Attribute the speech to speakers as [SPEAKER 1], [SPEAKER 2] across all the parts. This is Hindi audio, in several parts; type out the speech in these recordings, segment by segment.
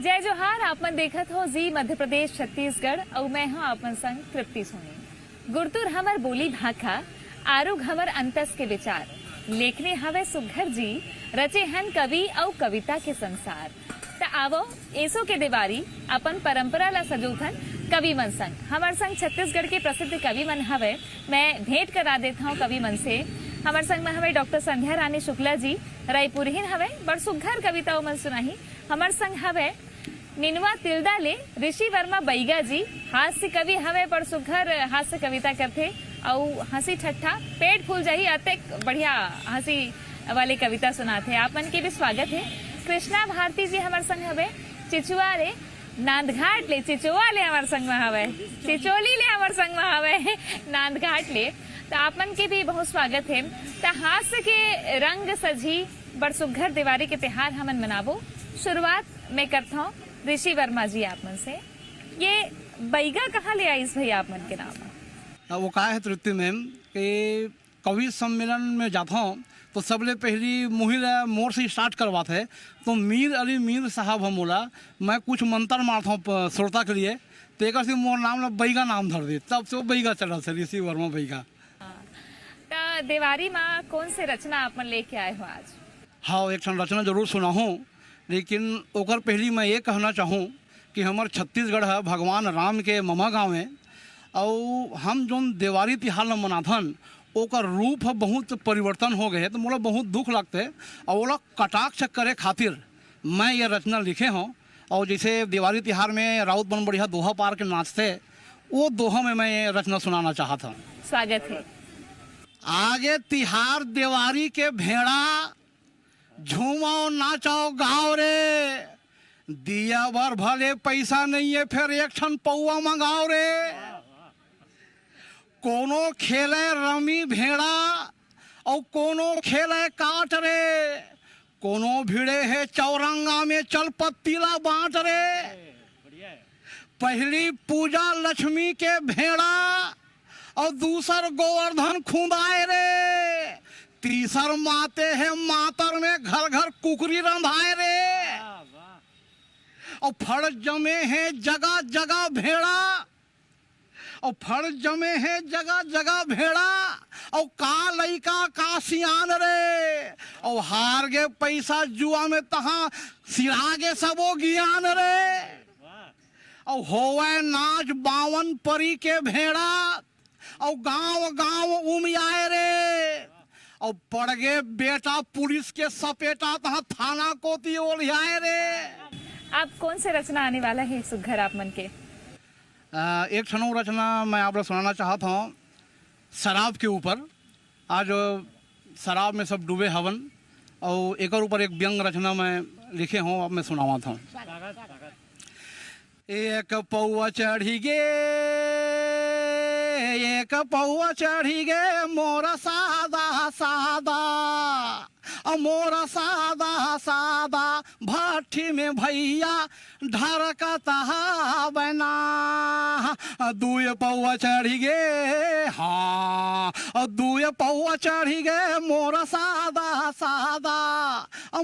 [SPEAKER 1] जय जोहार। आपमन देखत हो जी मध्य प्रदेश छत्तीसगढ़ और मैं हूँ आपमन संग तृप्ति सोनी। गुरतुर हमर बोली भाखा आरुग हमर अंतस के विचार लेखने हवे सुघर जी रचे हन कवि और कविता के संसार। त आवो एसो के देवारी अपन परंपरा ला सजोथन कवि मन संग। हमार संग छत्तीसगढ़ के प्रसिद्ध कवि मन हवे। मैं भेंट करा देता हूँ कवि मन से। हमार संग में हवे डॉक्टर संध्या रानी शुक्ला जी रायपुरहीन हवे, बड़ सुघर कविता मन सुनाही। हमार संग हवे निनवा तिलदा ले ऋषि वर्मा बैगा जी, हास्य कवि हवे, बड़ सुघर हास्य कविता करथे और हंसी ठट्ठा पेट फूल जाही अतेक बढ़िया हंसी वाले कविता सुनाथे। आप मन के भी स्वागत है। कृष्णा भारती जी हमार संग हवे चिचुआ ले नांदघाट ले, चिचुआ ले हमार संग में हवे, चिचोली ले हमार संग में हवे नांदघाट ले। तो आप मन के भी बहुत स्वागत है। तो हास्य के रंग सजी बड़ सुघर दिवाली के त्योहार हमन मनाबो। शुरुआत मैं करता हूँ ऋषि वर्मा जी आप मन से। ये बैगा कहाँ ले आई भाई आप मन के नाम?
[SPEAKER 2] वो कहा है तृप्ति मैम कि कवि सम्मेलन में जाता हूँ तो सबले पहली मुहिल मोर से स्टार्ट करवाते है। तो मीर अली मीर साहब हम बोला मैं कुछ मंत्र मारता हूँ श्रोता के लिए, तो एक से मोर नाम ला बैगा नाम धर दे, तब से वो बैगा चला से ऋषि वर्मा बैगा।
[SPEAKER 1] तो देवारी माँ कौन से रचना आप मन लेके आए हो आज?
[SPEAKER 2] हाँ, एक रचना जरूर सुना हूँ, लेकिन ओकर पहली मैं ये कहना चाहूँ कि हमार छत्तीसगढ़ है भगवान राम के ममा गाँव है और हम जो देवारी तिहार ल मनाथन ओकर रूप बहुत परिवर्तन हो गए, तो मोला बहुत दुख लगते और वो लोग कटाक्ष करे खातिर मैं ये रचना लिखे हूँ। और जैसे दिवाली तिहार में राउत बन बढ़िया दोहा पार के नाचते, वो दोहा में मैं ये रचना सुनाना चाहता हूँ।
[SPEAKER 1] स्वागत है।
[SPEAKER 2] आगे तिहार देवारी के भेड़ा झूमाओ नाचाओ गाँव रे, दिया भर भले पैसा नहीं है फिर एक क्षण पौआ मंगाओ रे। कोनो खेले रमी भेड़ा और कोनो खेले काट रे, कोनो भिड़े है चौरंगा में चल पत्तीला बांट रे। पहली पूजा लक्ष्मी के भेड़ा और दूसर गोवर्धन खुदाए रे, तीसर माते हैं मातर में घर घर कुकरी रंधाए रे। और फड़ जमे हैं जगह जगह भेड़ा और फड़ जमे हैं जगह जगह भेड़ा और का लइका का सियान रे, और हार गे पैसा जुआ में तहाँ सिरा गे सबो ज्ञान रे। और होवे नाच बावन परी के भेड़ा और गांव गांव उमियाए रे, और पड़ गे बेटा पुलिस के सपेटा तहाँ थाना कोती ओलियाए रे।
[SPEAKER 1] आप कौन से रचना आने वाला है सुघर आप मन के?
[SPEAKER 2] एक छनौ रचना मैं आप लोग सुनाना चाहता हूँ शराब के ऊपर। आज शराब में सब डूबे हवन और एक ऊपर एक व्यंग रचना मैं लिखे हूँ, अब मैं सुनावा था। एक पौआ चढ़ी गे, एक पौआ चढ़ी गे मोरा सादा सादा, मोरा सादा सादा भट्ठी में भैया ढरकता बना। दुए पौआ चढ़ी गे, हाँ दुए पौआ चढ़ी गे मोरा सादा सादा,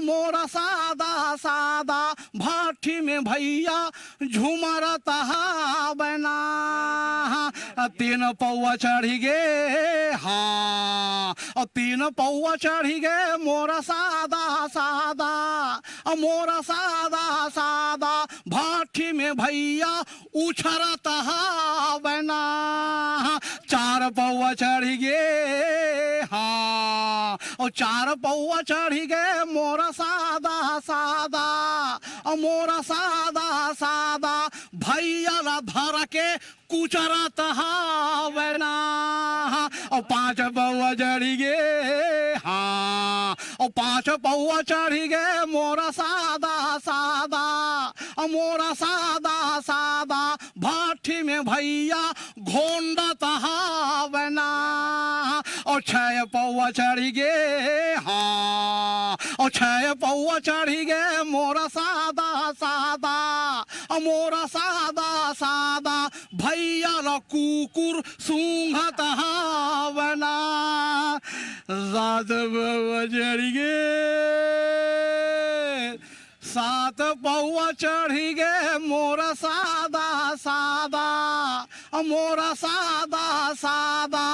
[SPEAKER 2] मोरा सादा सादा भट्ठी में भैया झुमरता बना। तीन पौआ चढ़ी गे, हाँ तीन पौआ चढ़ी गे मोरा सादा सादा, मोरा सादा सादा भट्ठी में भैया उछरता बना। चार पौआ चढ़ी गे, हाँ और चार पौआ चढ़ी गे मोरा सादा सादा, मोरा सादा सादा भैया ला धर के कुचरता बना। और पांच पौआ चढ़ी गे, हाँ और पांच पौआ चढ़ी गे मोरा सादा सादा, मोरा सादा सादा भट्ठी में भैया घोंडता बना। और छह पौआ चढ़ी गे, हाँ और छह पौआ चढ़ी गे मोरा सादा सादा, मोरा सादा सादा भैया ला कुकुर सूंघता बना। सात पौआ चढ़ी गे, सात पौआ चढ़ी गे मोरा सादा सादा, मोरा सादा सादा,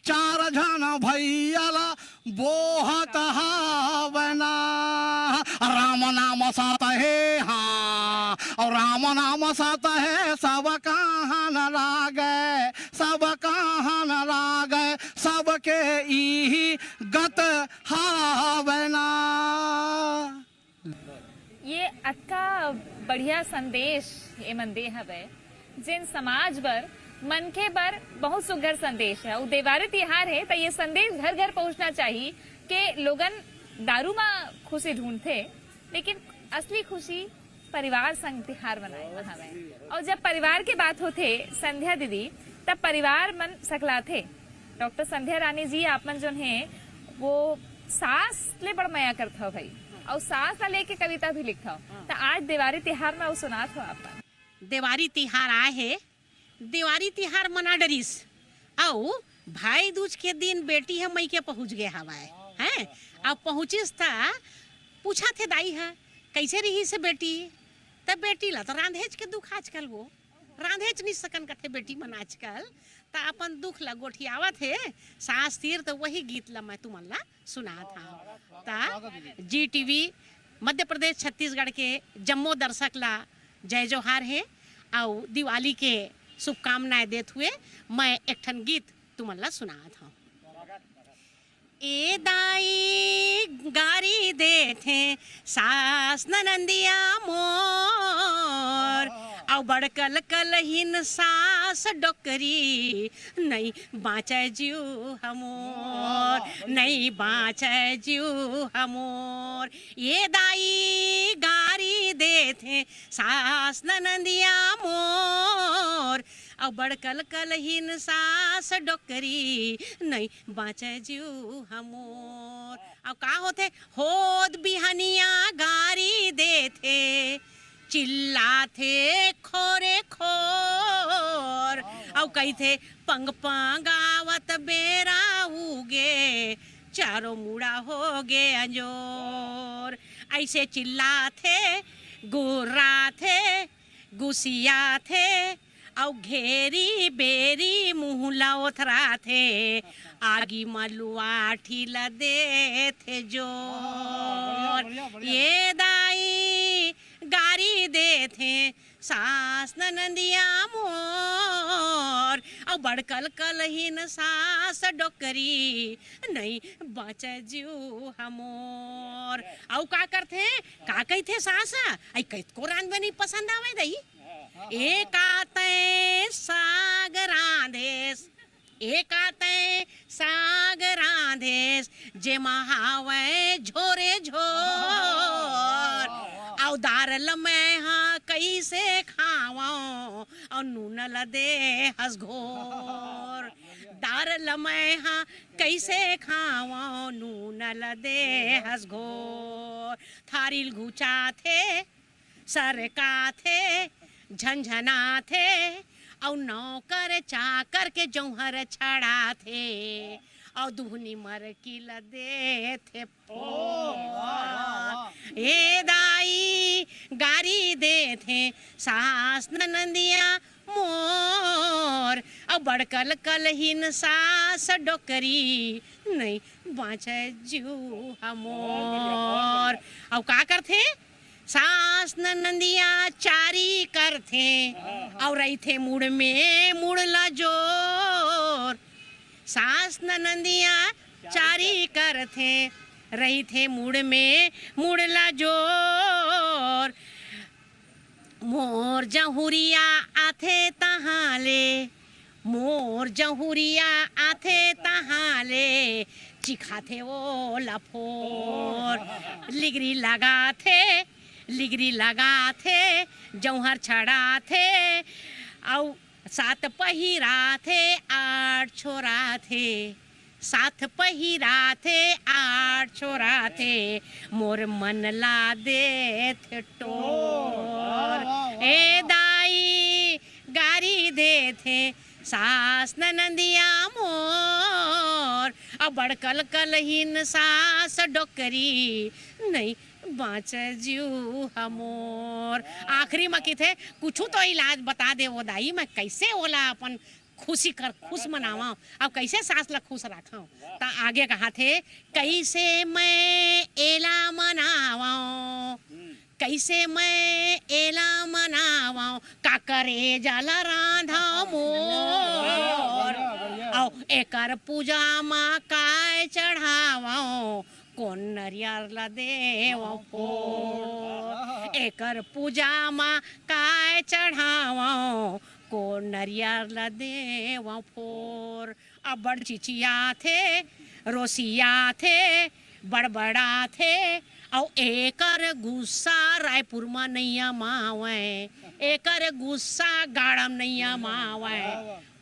[SPEAKER 2] चार जन भैया बोहत हावना, राम नाम सात है हाँ, और राम नाम सात है, सब कहाँ न लागे, सब कहाँ न लागे, सबके ई गत हावना।
[SPEAKER 1] ये अक्का बढ़िया संदेश ए मन दे हवे, जिन समाज बर मन के बर बहुत सुघर संदेश है। वो देवारी तिहार है तो ये संदेश घर घर पहुंचना चाहिए कि लोगन दारू में खुशी ढूंढते, लेकिन असली खुशी परिवार संग तिहार मनाए हवे। और जब परिवार के बात होते संध्या दीदी, तब परिवार मन सकलाथे। डॉक्टर संध्या रानी जी आप मन जो है वो सास ले बड़ मया करता हो भाई, और सास ला लेके कविता भी लिखता हो। तो आज दिवाली तिहार में वो सुनात हो आप।
[SPEAKER 3] दिवाली तिहार आए है, दिवाली तिहार मना डरिस, औ भाई दूज के दिन बेटी है मई के पहुंच गए हवाए हैं। अब पहुंचिस था पूछा थे दाई है कैसे रही से बेटी, तब बेटी ला तो रांधेज के दुख आजकल वो रांधेज नहीं सकन कथे बेटी मन आजकल, ता अपन दुख ला गोठियावत है सास तीर। तो वही गीत ला मैं तुमन ला सुना था। ता जी टीवी मध्य प्रदेश छत्तीसगढ़ के जम्मो दर्शक ला जय जोहार है, और दिवाली के शुभकामनाएं देते हुए मैं एक ठन गीत तुमन ला सुनात हूँ। ए दाई गारी देथे सास ननंदिया मोर, औ बड़कल कलहिन सास डोकरी, नहीं बाँचे जीव हमोर, नहीं बाँचे जीव हमोर। ये दाई गारी देथे सास ननंदिया मोर, और बड़कल कलहिन सास डोकरी, नहीं बाँचे जीव हमोर। और का होथे होद बिहनिया गारी देथे, चिल्लाथे खोरे खोर, और कही पंग पंगावत बेरा उगे, चारों मुड़ा हो गे अंजोर। ऐसे चिल्लाथे गुर्राथे गुसियाथे, और घेरी बेरी मुँह लौथराथे, आगी मलुआ ठीला दे थे जोर। ये दाई गारी दे थे सास ननंदिया मोर, और बड़कल कलहिन सास डोकरी, नहीं बचे जीव हमोर। और का करथे का कहथे सास आई कहो रांध में नहीं पसंद आवे दई, एक आते साग रांधेस, एक आते साग रांधेस, जे महावे झोरे झोर, और दारल में हाँ कैसे खावां, और नून लदे हस घोर। दारल में हाँ कैसे खावां, नून लदे हस घोर। थारिल घुचा थे सरका थे झंझना थे, और नौकर चाकर के जौहर छड़ा थे, और दुहनी मर की लदे थे पोर। ए दाई गारी दे थे सास ननंदिया मोर, और बड़कल कलहिन सास डोकरी, नहीं बाँचे जीव हमोर। और का करथे सास ननंदिया चारी करथे, और रही थे मुड़ में मुड़ला जोर। सास ननंदिया चारी करथे, रही थे मुड़ में मुड़ला जोर। मोर जहुरिया आथे तहाले, मोर जहुरिया आथे तहाले, चिखाथे ओ लफोर। लिगरी लगाथे लिगरी लगाथे, जौहर छड़ा थे, और सात पहिरा थे आठ छोरा थे, साथ पहिरा थे आठ छोरा थे, मोर मन ला दे थे टोर। ए दाई गारी दे थे सास ननंदिया मोर, और बड़कल कलहिन सास डोकरी, नहीं बाँच जीव हमोर। आखिरी में थे कुछ तो इलाज बता दे वो दाई, मैं कैसे ओला अपन खुश मनावा, अब कैसे सास ला खुश रखा। ता आगे कहा थे कैसे मैं एला मनावा, कैसे मैं एला मनावा, काकरे जला राधा मोर, औ एकर पूजा माँ काय चढ़ावा, कोन नरियर ला देव फोर, एकर पूजा माँ काय चढ़ावा, को नरियर ला देव फोर। अब बड़ चिचिया थे, रोसिया थे, बड़बड़ा थे, और एकर गुस्सा रायपुर में नैया मावे, एकर गुस्सा गाड़म नैया मावे,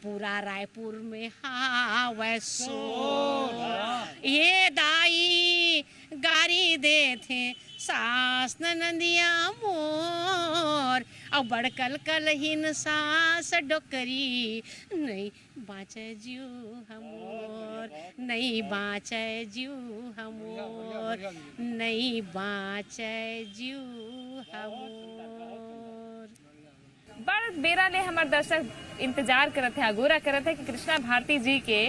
[SPEAKER 3] पूरा रायपुर में हावे शोर। ये दाई गारी दे थे सास ननदिया मोर, और बड़कल कलहीन सास डोकरी, नहीं बाँचे जीव हमोर, नहीं बाँचे जीव हमोर, नहीं बाँचे जीव हमोर।
[SPEAKER 1] बड़ बेरा ले हमार दर्शक इंतजार करत है, अगोरा करत है कि कृष्णा भारती जी के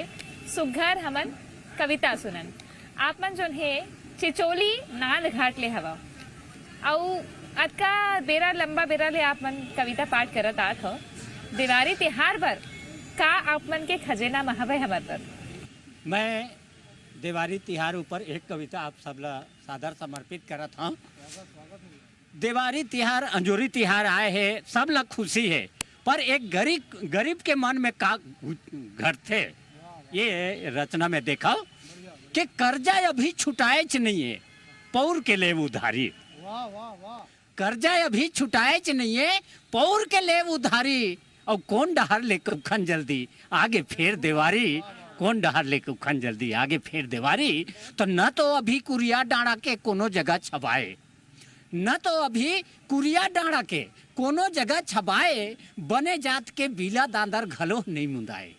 [SPEAKER 1] सुघर हमन कविता सुनन। आप मन जोन है चिचोली नाल घाट ले हवा, और अतका बेरा लंबा बेरा ले आप मन कविता पाठ करत आत हो। दिवाली तिहार पर का आप मन के खजेना महवे हमर पर।
[SPEAKER 4] मैं दिवाली तिहार ऊपर एक कविता आप सबला सादर समर्पित करत हूँ। दिवाली तिहार अंजोरी तिहार आए है, सब ला खुशी है, पर एक गरीब के मन में का घर थे। ये रचना में देखा कि कर्जा अभी छुटाएच नहीं है, पौर के ले उधारी। कर्जा अभी छुटाएच नहीं है, पौर के ले उधारी, और कौन डहार लेकर उखन जल्दी आगे फेर देवारी, कौन डहार लेकर उखन जल्दी आगे फेर देवारी। तो न तो अभी कुरिया डाँड़ा के कोनो जगह छबाए, न तो अभी कुरिया डाँड़ा के कोनो जगह छबाए, बने जात के बीला दांदर घलो नहीं मुंदाए।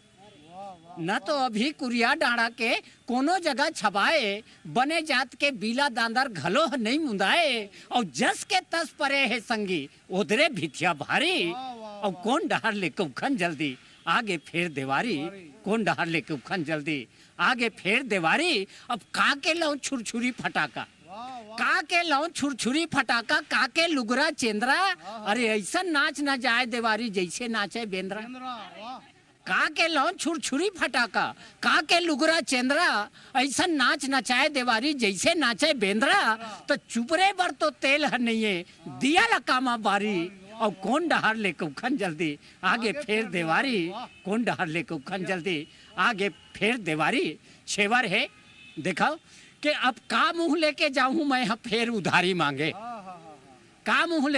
[SPEAKER 4] न तो अभी कुरिया डाँड़ा के कोनो जगह छबाए, बने जात के बीला दांदर घलो नहीं मुंदाए, और जस के तस परे है संगी उधरे भिथिया भारी, और कौन डहार लेके उखन जल्दी आगे फेर देवारी, कौन डहार लेके उखन जल्दी आगे फेर देवारी। अब का के लो छुरछुरी फटाका, का के लो छुरछुरी फटाका, का के लुगरा चेंद्रा, अरे ऐसा नाच ना जाए देवारी जैसे नाचे बेंद्रा। का के लो छुरछुरी फटाका, का के लुगरा चेंद्रा, ऐसा नाच नचाए देवारी जैसे नाचे बेंद्रा। तो चुपरे बर तो तेल है नहीं है, दिया लकामा बारी, और कौन डहार लेके उखन जल्दी आगे फेर देवारी, कौन डहार लेके उखन जल्दी आगे फेर देवारी। छेवर है देखो कि अब का मुंह लेके जाऊं मैं यहाँ फेर उधारी मांगे, का मुंह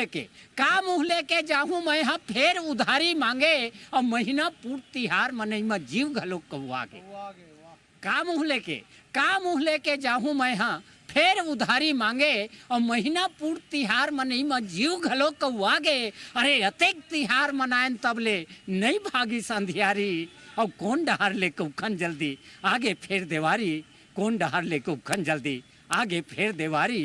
[SPEAKER 4] लेके जाऊं मैं यहाँ फेर उधारी मांगे, और महीना पूर्त तिहार मनई में जीव घलो कौआगे। का मुंह लेके जाऊं मैं यहाँ फेर उधारी मांगे, और महीना पूर्त तिहार मनई में जीव घलो कौआगे। अरे अतेक तिहार मनायन तबले नहीं भागी संधियारी, और कौन डहार लेके उखन जल्दी आगे फेर देवारी, कौन डहार लेके उखन जल्दी आगे फेर देवारी,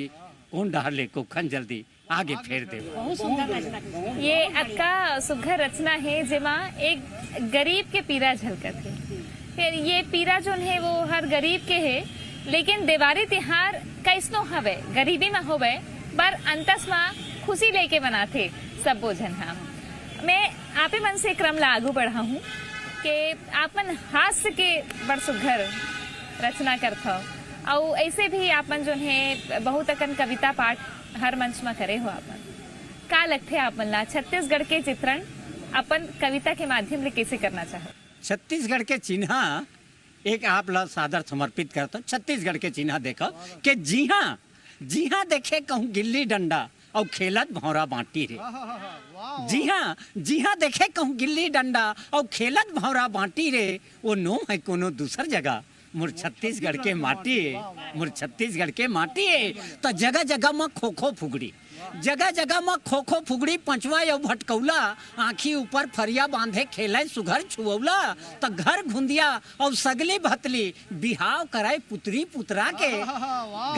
[SPEAKER 4] कौन डहार लेके उखन जल्दी आगे फेर दे।
[SPEAKER 3] बहुत सुंदर रचना।
[SPEAKER 1] ये अक्का सुघर रचना है जेमा एक गरीब के पीरा झलकत है। फिर ये पीरा जो है वो हर गरीब के है, लेकिन दिवाली तिहार कैसनो हवे गरीबी में होवे, पर अंतस में खुशी लेके बनाते सब बोझन। हम मैं आपे मन से क्रम ला आगू बढ़ा हूँ कि आप मन हास्य के बड़ सुघर रचना करता हो, और ऐसे भी आप मन जो है बहुत अकन कविता पाठ हर मंच में करे हो। आप का लगते आप मन ला छत्तीसगढ़ के चित्रण अपन कविता के माध्यम से कैसे करना चाहो?
[SPEAKER 4] छत्तीसगढ़ के चिन्हा एक आप ला सादर समर्पित करता हूँ। छत्तीसगढ़ के चिन्हा देखो कि जी हाँ देखे कहूँ गिल्ली डंडा और खेलत भौरा बांटी रे। जी हाँ देखे कहूँ गिल्ली डंडा और खेलत भौरा बांटी रे, वो नो है कोनो दूसर जगह मुर छत्तीसगढ़ के माटी है, मुर छत्तीसगढ़ के माटी है। तो जगह जगह में खो खो फुगड़ी, जगह जगह में खो खो फुगड़ी पंचवा या भटकौला आँखी ऊपर फरिया बांधे खेले सुघर छुअौला तो घर घुंदिया और सगली भतली बिहाव कराए पुत्री पुतरा के।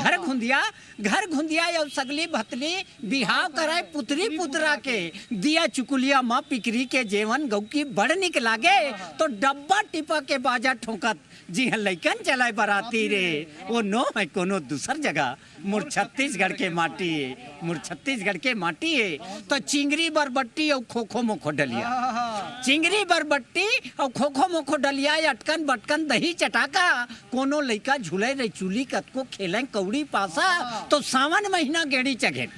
[SPEAKER 4] घर घुंदिया और सगली भतली बिहाव कराए पुत्री पुतरा के। दिया चुकुलिया माँ पिकरी के जेवन गौ की बड़ निक लागे तो डब्बा टिपा के बाजा ठोकत जी हाँ लैकन चलाए बराती रे। वो नो है कोनो दूसर जगह मुर छत्तीसगढ़ के माटी है, मुर छत्तीसगढ़ के माटी है तो चिंगरी बरबट्टी और खोखो मोखो डलिया। चिंगरी बरबट्टी और खोखो मोखो डलिया अटकन बटकन दही चटाका कोनो लइका झूले रे चूली कतको खेले कौड़ी पासा तो सावन महीना गेड़ी चघेन।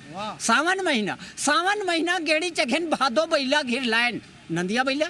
[SPEAKER 4] सावन महीना गेड़ी चघेन भादो बैला घिर लायन नंदिया बैला।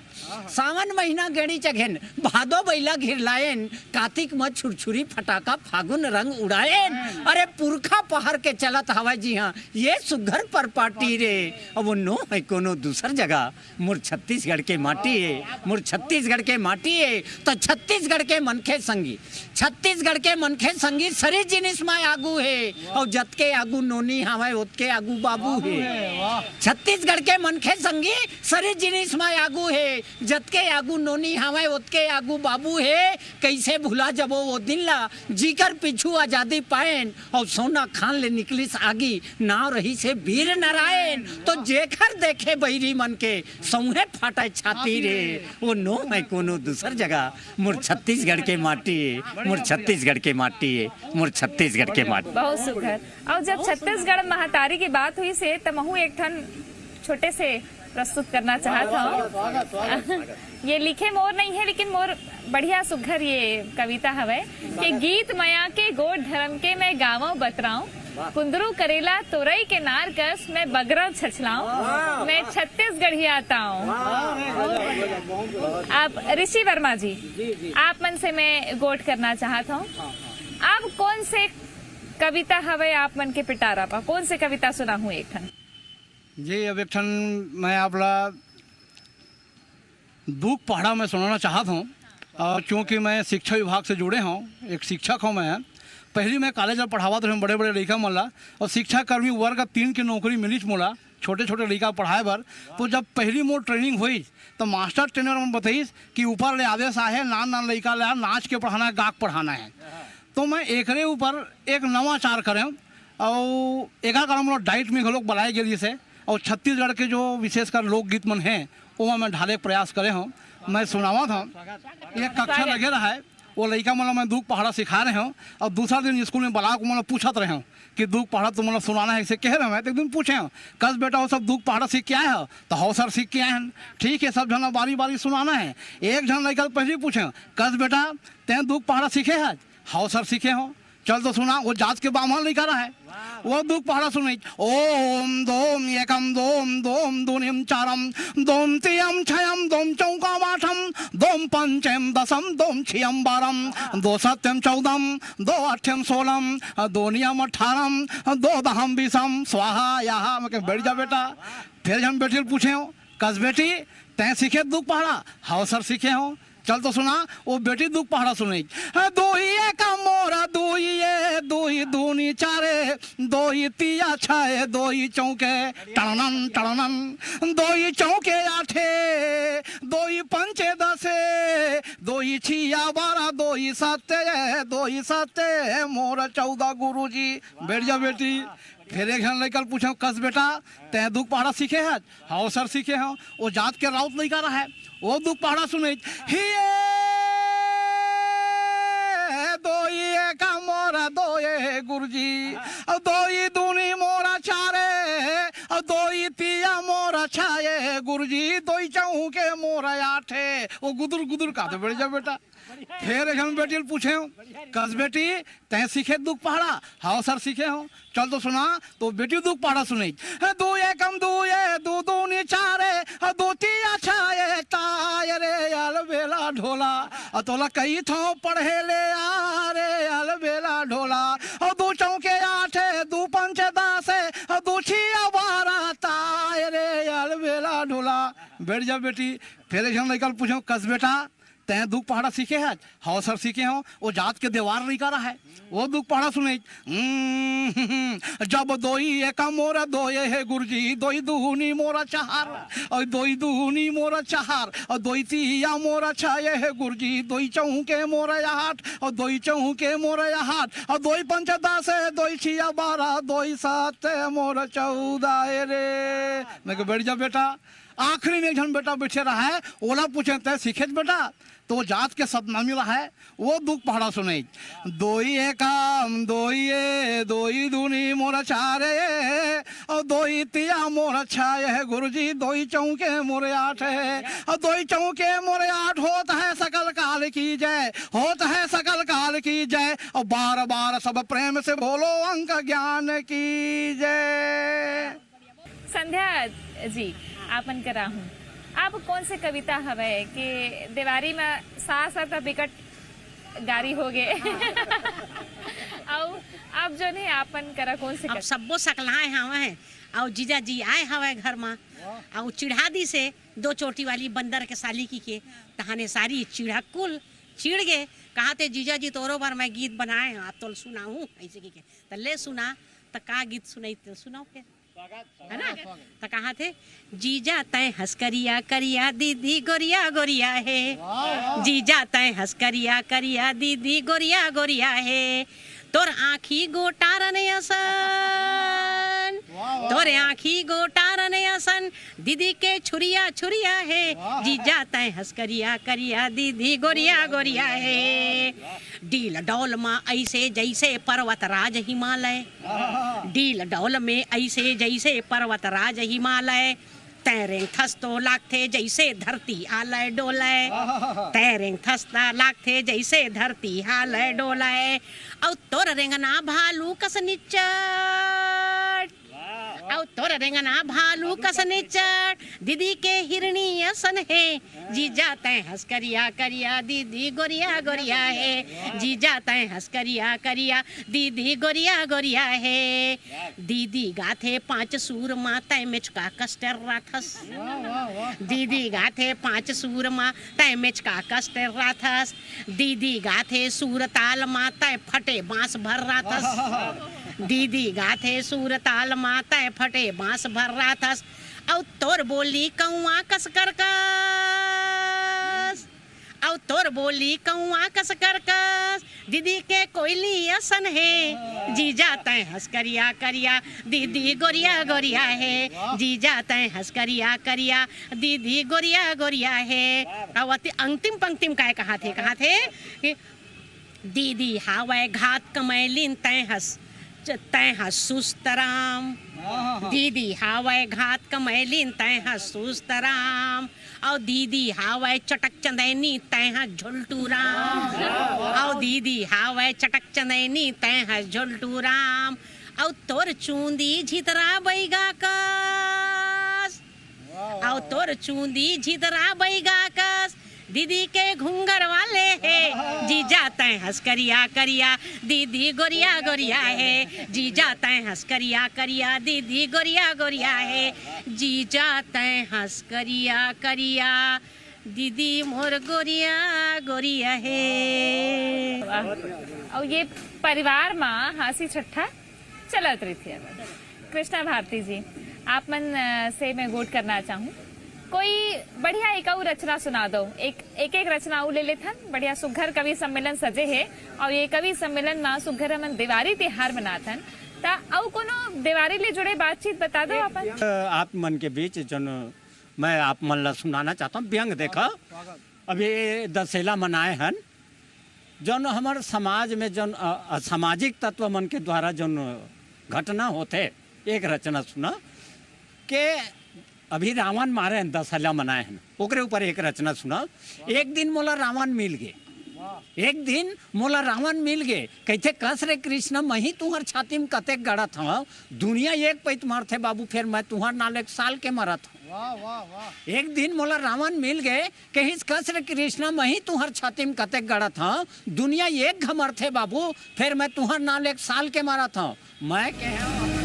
[SPEAKER 4] सावन महीना गेड़ी चघेन भादो बैला घिर लायन कार्तिक में छुरछुरी फटाका फागुन रंग उड़ायन। अरे पुरखा पहाड़ के चलत हवा जी हाँ ये सुघर पर पार्टी रे। अब वो नो है कोनो दूसर जगह मुर छत्तीसगढ़ के माटी है, मुर छत्तीसगढ़ के माटी है तो छत्तीसगढ़ के मनखे संगी। छत्तीसगढ़ के मनखे संगी सरी जिनिस में आगू है और जत के आगू नोनी हवा ओत के आगू बाबू है। छत्तीसगढ़ के मनखे संगी सरी जिनिस में आगू है जत के आगू नोनी हवा ओत के आगू बाबू है। कैसे भुला जबो वो दिन ला जीकर पिछू आजादी पाएन और सोना खान ले निकलिस आगी नाव रही से वीर नारायण तो जेखर देखे बैरी मन के सौहे फाटा छाती रे। वो नो है कोनो दूसर जगह मुर छत्तीसगढ़ के माटी है, मुर छत्तीसगढ़ के माटी है, मुर छत्तीसगढ़ के माटी।
[SPEAKER 1] बहुत सुघर। और जब छत्तीसगढ़ महातारी की बात हुई से तमहू एक ठन छोटे से प्रस्तुत करना चाहता हूँ। ये लिखे मोर नहीं है लेकिन मोर बढ़िया सुघर ये कविता हवे कि गीत मया के गोड धर्म के मैं गाँव बतराऊं कुंदरू करेला तोरई के नार कस मैं बगरा छछलाऊं मैं छत्तीसगढ़ ही आता हूँ। आप ऋषि वर्मा जी आप मन से मैं गोट करना चाहता हूँ। आप कौन से कविता हवे आप मन के पिटारा पा कौन से कविता सुना हूँ एक ठन
[SPEAKER 2] जी। अब एक ठन मैं आपला दुख पहाड़ा में सुनाना चाहता हूँ और क्योंकि मैं शिक्षा विभाग से जुड़े हूँ, एक शिक्षक हूँ मैं। पहली मैं कॉलेज में पढ़ावा तो बड़े बड़े लड़का मोला और शिक्षा कर्मी वर्ग 3 की नौकरी मिली मोला छोटे छोटे लड़का पढ़ाए बर। तो जब पहली मोर ट्रेनिंग हुई तो मास्टर ट्रेनर में बताइस कि ऊपर ले आदेश आए नान नान लड़का ले नाच के पढ़ाना है गाक पढ़ाना है। तो मैं एकरे ऊपर एक नवाचार करें और एक कारण डाइट में लोग बनाए गए से और छत्तीसगढ़ के जो विशेषकर लोकगीत मन हैं वो मैं ढाले प्रयास करे हूँ। मैं सुनावा था एक कक्षा लगे रहा है वो लड़का मतलब मैं दुख पहाड़ा सिखा रहे हूँ और दूसरा दिन स्कूल में बुला को मतलब पूछत रहे हूँ कि दुख पहाड़ा तुम मतलब सुनाना है इसे कह रहे हैं। तो एक दिन पूछे हूँ कस बेटा वो सब दुख पहाड़ा सीख के आए हो तो हो सर सीख के आए हैं। ठीक है सब जन बारी बारी सुनाना है। एक जन लड़का पहले पूछे कस बेटा तें दुख पहाड़ा सीखे है हो सर सीखे हो चल तो सुना। वो जात के बामन लिखा रहा है वो दुख पहाड़ा सुनाई ओम दोम एकम दोम दोम दूनिम चारम दोम तियम छयम दोम चौका आठम दोम पंचम दसम दोम छियम बारम दो सत्यम चौदम दो अठम सोलम दो नियम 18 दो दहम 20 स्वाहा यहाँ मैं बैठ जा बेटा। फिर हम बेटे पूछे हो कस बेटी तैं सीखे दुख पहाड़ा हाँ सर सीखे हो चल तो सुना। वो बेटी दुख पहाड़ा सुनाई दो ही का मोरा दो ही दूनी चारे दो ही तिया छाए दो ही चौके टणनन टणनन दो ही चौके आठे दो ही पंचे दसे दो ही छिया 12 दो ही साते मोरा 14 गुरुजी। बैठ जा बेटी। फिर एक जन लड़का पूछा कस बेटा तै दुख पहाड़ा सीखे है हाँ सर सीखे हो। वो जात के राउत लड़का रहा है वो दुख पहाड़ा सुने दो ही का मोरा दो ये गुरुजी और दो ही दूनी मोरा चारे और दो ही तिया मोरा छाए गुरुजी दो ही चौके मोरा आठे वो गुदुर गुदुर का तो बैठ जा बेटा। फिर एक हम बेटी पूछे हो कस बेटी तै सीखे दुख पहाड़ा हाँ सर सीखे हो चल तो सुना। तो बेटी दुख पहाड़ा सुनी दो एकम दो ये दो दूनी चारे दो तिया छाए ताय रे अल बेला ढोला और तोला कई थो पढ़े ले आ रे अल बेला ढोला और दो चौके आठे दो पंचे 10 और दो छिया 12 ताय रे अल बेला ढोला। बैठ जा बेटी। फिर एक हम लड़का पूछो कस बेटा तैं दुख पहाड़ा सीखे है हाउ सर सीखे हो वो जात के देवार नहीं करा है वो दुख पहाड़ा सुने जब दोई एक मोरा दोये है गुरुजी दोई दुहनी मोरा चार और दोई दुहनी मोरा चार और दोई तिया मोरा छाये है गुरुजी दोई चौके मोरा आठ और दोई चौके मोरा आठ और दोई पंच दस है दोई छिया 12 दोई 7 मोरा 14 रे मैं बैठ जा बेटा आखिरी में एक जन बेटा बैठे रहा है ओला पूछे तय सीखे बेटा तो वो जात के सदनामी रहा है वो दुख पहाड़ा सुने दोई एकाम दोई दूनी मोरा चारे और दोई तिया मोरा छाये है गुरुजी दोई चौके मोरे 8 है और दोई चौके मोरे 8 होता है सकल काल की जय होता है सकल काल की जय और बार बार सब प्रेम से बोलो अंक ज्ञान की जय।
[SPEAKER 1] संध्या जी आपन करा हूँ आप कौन से कविता हवे कि दिवारी में साथ साथ बिकट गारी हो गए और आप जो नहीं आपन करा कौन से
[SPEAKER 3] अब सबो सकलाए हवे और जीजा जी आए हवे घर में और चिढ़ा दी से 2 चोटी वाली बंदर के साली की तहाने सारी चिढ़ा कुल चिढ़ गए कहा थे जीजा जी तोरो बार मैं गीत बनाए आप तो सुनाऊं ऐसे की तो ले सुना तो का गीत सुनाई तो सुनाओ फिर है ना तो कहा थे जीजा तय हंसकरिया करिया दीदी गोरिया गोरिया है जीजा तय हंसकरिया करिया दीदी गोरिया गोरिया है तोर आँखी गोटारन असन तोर आँखी गोटारन असन दीदी के छुरिया छुरिया है जीजा तय हंसकरिया करिया दीदी गोरिया गोरिया है डील डौल में ऐसे जैसे पर्वत राज हिमालय डील डौल में ऐसे जैसे पर्वत राज हिमालय तैरें थस्तो लागथे जैसे धरती आलय डोलय तैरें थस्ता लागथे जैसे धरती आलय डोलय और तोर रेंगना भालू कस निचट और तोर रेंगना भालू कस निचट दीदी के हिरणी असन है जीजा तय हंसकरिया करिया दीदी गोरिया गोरिया है जीजा तय हंसकरिया करिया दीदी गोरिया गोरिया है दीदी गाथे 5 सूर माँ तय मिचका कस्टर राथस दीदी गाथे 5 सूर माँ तय मिचका कस्टर राथस दीदी गाथे सूर ताल माँ तय फटे बांस भर राथस दीदी गाथे सूर ताल माँ तय फटे बांस भर राथस और तोर बोली कौआ कस कर कस और तोर बोली कौआ कस कर कस दीदी के कोयली असन है जीजा तय हंसकरिया करिया दीदी गोरिया गोरिया है जीजा तय हंसकरिया करिया दीदी गोरिया गोरिया है और अंतिम पंक्तिम काय कहा थे दीदी हावे घात कमैलिन तय हंस सुस्तराम दीदी हावे घात कमैलिन तय सुस्तराम और दीदी हावे चटक चंदैनी तय झुलटू राम और दीदी हावे चटक चंदैनी तय झुलटू राम और तोर चूंदी झितरा बैगा कस और तोर चूंदी झितरा बैगा कस दीदी के घूंगर वाले है जीजा तय हंसकरिया करिया दीदी गोरिया गोरिया है जीजा तय हंसकरिया करिया दीदी गोरिया गोरिया है जीजा तय हंसकरिया करिया दीदी मोर गोरिया गोरिया है।
[SPEAKER 1] और ये परिवार में हंसी छट्ठा चलत रही थी। कृष्णा भारती जी आप मन से मैं गोट करना चाहूँ कोई बढ़िया एक और रचना सुना दो एक रचना ले लेथन बढ़िया सुघर कवि सम्मेलन सजे है और ये कवि सम्मेलन में सुघर हमन दिवारी त्योहार मनाथन ता और कोनो दिवारी ले जुड़े बातचीत बता दो अपन
[SPEAKER 4] आप मन के बीच जन मैं आप मन ला सुनाना चाहता हूँ व्यंग देखा अभी दशहरा मनाए हन जन हमारे समाज में जन असामाजिक तत्व मन के द्वारा जन घटना होते एक रचना सुना के अभी रावण मारे हैं दशहरा मनाए हैं ओकरे ऊपर एक रचना सुना एक दिन मोला रावण मिल गए एक दिन मोला रावण मिल गए कहते कस रे कृष्ण मही तुहर छाती में कतेक गड़त हूँ दुनिया एक पैत मारते बाबू फिर मैं तुहर नाल 1 साल के मरत हूँ एक दिन मोला रावण मिल गए कहिस कस रे कृष्ण मही तुहर छाती में कतेक गड़त हूँ दुनिया एक घमर थे बाबू फिर मैं तुहर नाल 1 साल के मरत हूँ मैं कह